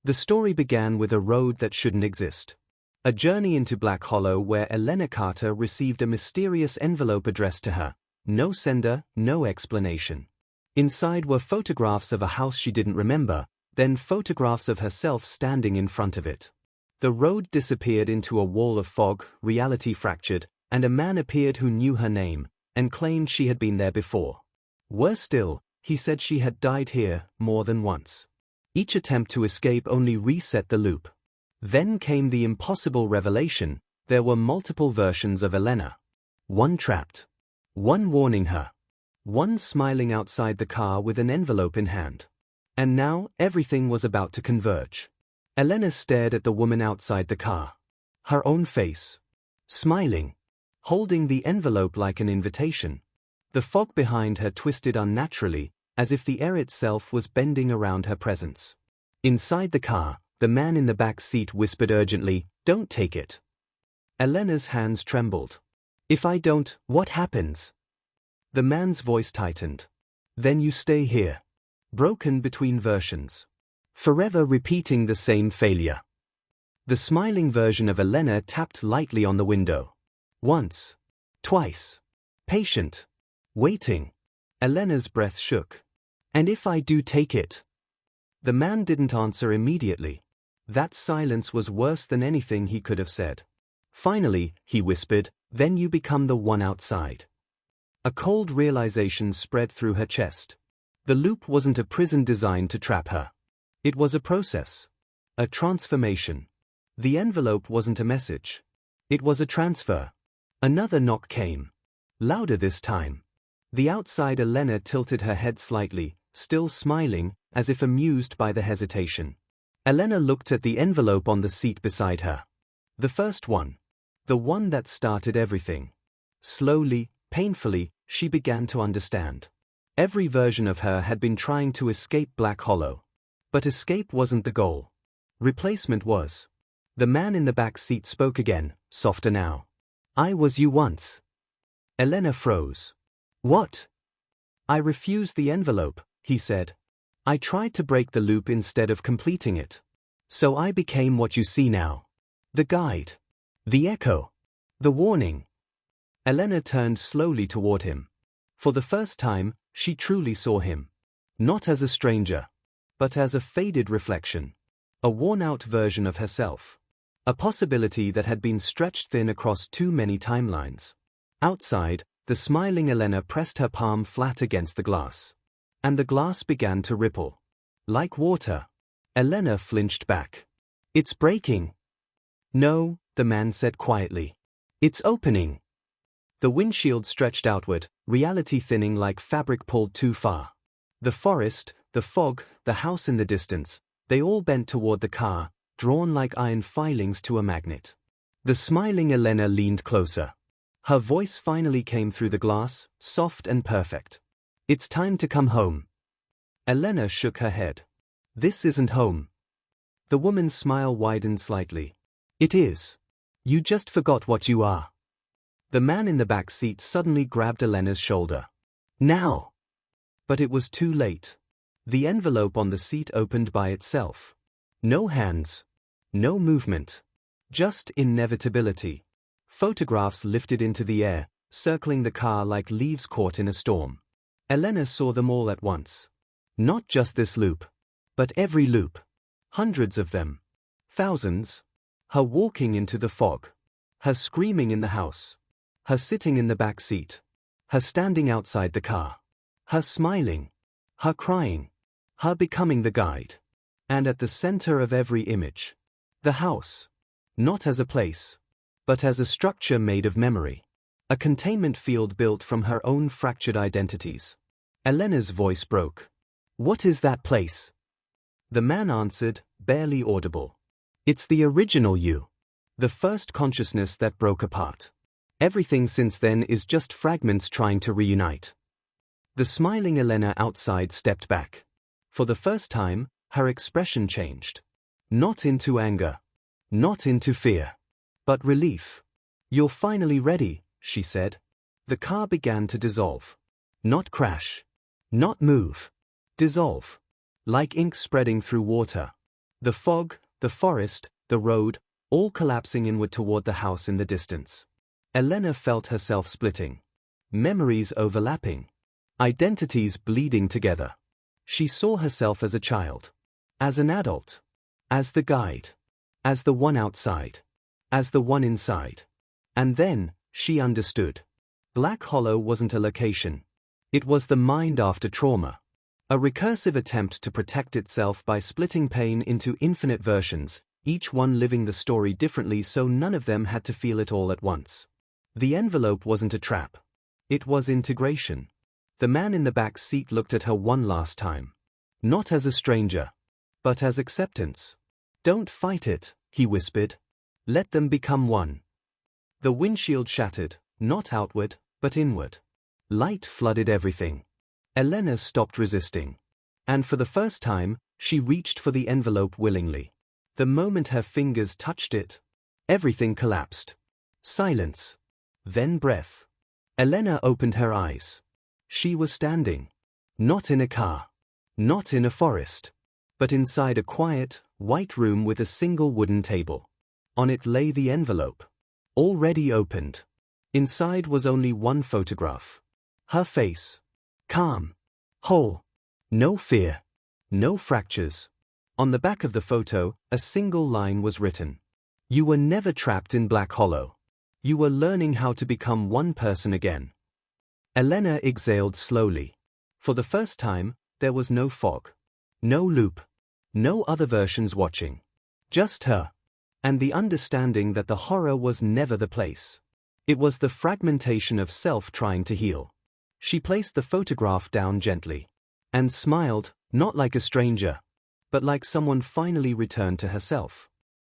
The story began with a road that shouldn't exist. A journey into Black Hollow where Elena Carter received a mysterious envelope addressed to her. No sender, no explanation. Inside were photographs of a house she didn't remember, then photographs of herself standing in front of it. The road disappeared into a wall of fog, reality fractured, and a man appeared who knew her name, and claimed she had been there before. Worse still, he said she had died here more than once. Each attempt to escape only reset the loop. Then came the impossible revelation: there were multiple versions of Elena. One trapped. One warning her. One smiling outside the car with an envelope in hand. And now, everything was about to converge. Elena stared at the woman outside the car. Her own face. Smiling. Holding the envelope like an invitation. The fog behind her twisted unnaturally, as if the air itself was bending around her presence. Inside the car, the man in the back seat whispered urgently, "Don't take it." Elena's hands trembled. "If I don't, what happens?" The man's voice tightened. "Then you stay here." Broken between versions. Forever repeating the same failure. The smiling version of Elena tapped lightly on the window. Once. Twice. Patient. Waiting. Elena's breath shook. "And if I do take it?" The man didn't answer immediately. That silence was worse than anything he could have said. Finally, he whispered, "Then you become the one outside." A cold realization spread through her chest. The loop wasn't a prison designed to trap her. It was a process. A transformation. The envelope wasn't a message. It was a transfer. Another knock came. Louder this time. The outside Elena tilted her head slightly, still smiling, as if amused by the hesitation. Elena looked at the envelope on the seat beside her. The first one. The one that started everything. Slowly, painfully, she began to understand. Every version of her had been trying to escape Black Hollow. But escape wasn't the goal. Replacement was. The man in the back seat spoke again, softer now. "I was you once." Elena froze. "What?" "I refused the envelope," he said. "I tried to break the loop instead of completing it. So I became what you see now. The guide. The echo. The warning." Elena turned slowly toward him. For the first time, she truly saw him. Not as a stranger. But as a faded reflection. A worn-out version of herself. A possibility that had been stretched thin across too many timelines. Outside, the smiling Elena pressed her palm flat against the glass. And the glass began to ripple. Like water. Elena flinched back. "It's breaking." "No," the man said quietly. "It's opening." The windshield stretched outward, reality thinning like fabric pulled too far. The forest, the fog, the house in the distance, they all bent toward the car, drawn like iron filings to a magnet. The smiling Elena leaned closer. Her voice finally came through the glass, soft and perfect. "It's time to come home." Elena shook her head. "This isn't home." The woman's smile widened slightly. "It is. You just forgot what you are." The man in the back seat suddenly grabbed Elena's shoulder. "Now!" But it was too late. The envelope on the seat opened by itself. No hands. No movement. Just inevitability. Photographs lifted into the air, circling the car like leaves caught in a storm. Elena saw them all at once. Not just this loop. But every loop. Hundreds of them. Thousands. Her walking into the fog. Her screaming in the house. Her sitting in the back seat. Her standing outside the car. Her smiling. Her crying. Her becoming the guide. And at the center of every image. The house. Not as a place. But as a structure made of memory. A containment field built from her own fractured identities. Elena's voice broke. "What is that place?" The man answered, barely audible. "It's the original you. The first consciousness that broke apart. Everything since then is just fragments trying to reunite." The smiling Elena outside stepped back. For the first time, her expression changed. Not into anger. Not into fear. But relief. "You're finally ready," she said. The car began to dissolve. Not crash. Not move. Dissolve. Like ink spreading through water. The fog, the forest, the road, all collapsing inward toward the house in the distance. Elena felt herself splitting. Memories overlapping. Identities bleeding together. She saw herself as a child. As an adult. As the guide. As the one outside. As the one inside. And then, she understood. Black Hollow wasn't a location. It was the mind after trauma. A recursive attempt to protect itself by splitting pain into infinite versions, each one living the story differently so none of them had to feel it all at once. The envelope wasn't a trap. It was integration. The man in the back seat looked at her one last time. Not as a stranger, but as acceptance. "Don't fight it," he whispered. "Let them become one." The windshield shattered, not outward, but inward. Light flooded everything. Elena stopped resisting. And for the first time, she reached for the envelope willingly. The moment her fingers touched it, everything collapsed. Silence. Then breath. Elena opened her eyes. She was standing. Not in a car. Not in a forest. But inside a quiet, white room with a single wooden table. On it lay the envelope. Already opened. Inside was only one photograph. Her face. Calm. Whole. No fear. No fractures. On the back of the photo, a single line was written. You were never trapped in Black Hollow. You were learning how to become one person again. Elena exhaled slowly. For the first time, there was no fog. No loop. No other versions watching. Just her. And the understanding that the horror was never the place. It was the fragmentation of self trying to heal. She placed the photograph down gently. And smiled, not like a stranger, but like someone finally returned to herself.